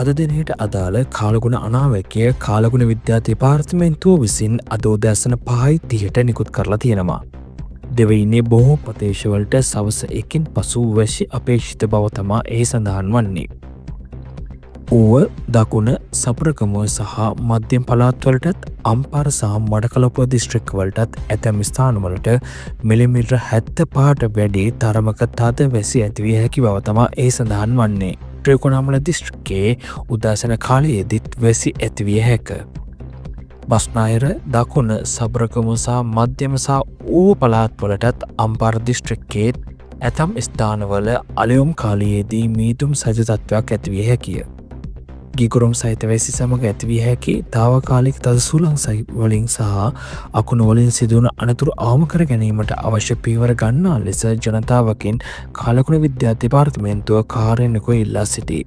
අද දිනයට අදාළ කාලගුණ අනාවැකය කාලගුණ විද්‍යා දෙපාර්තමේන්තුව විසින් අද උදෑසන 5:30ට නිකුත් කරලා තියෙනවා. දෙවයිනේ බොහෝ ප්‍රදේශවලට සවස 1කින් පසු වැසි අපේක්ෂිත බව තමා එහි සඳහන් වන්නේ. ඌව දකුණ සපුරකමුව සහ මධ්‍යම පළාත්වලටත් අම්පාර සහ මඩකලපුව දිස්ත්‍රික්කවලටත් ඇතැම් ස්ථානවලට මිලිමීටර 75ට වැඩි තරමක තද වැසි ඇතිවිය හැකි බව තමා එහි සඳහන් වන්නේ. ත්‍රිකුණාමල දිස්ත්‍රික්කයේ උදෑසන කාලයේදීත් වැසි ඇතිවිය හැක. බස්නාහිර දකුණ සබරකමුව සහ මධ්‍යම සහ ඌව පළාත්වලටත් අම්පාර දිස්ත්‍රික්කයේ ඇතම් ස්ථානවල අලුයම් කාලයේදී මීදුම් සජ තත්ත්වයක් ඇතිවිය හැකිය. ගිගුරුම් සහිත වැසි සමග ඇතිවිය හැකි තාවකාලික තද සුළං වලින් සහ අකුණු වලින් සිදුවන අනතුරු අවම කර ගැනීමට අවශ්‍ය පියවර ගන්නා ලෙස ජනතාවකින් කාලගුණ විද්‍යා දෙපාර්තමේන්තුව කාර්යාලයක ඉල්ලා සිටී.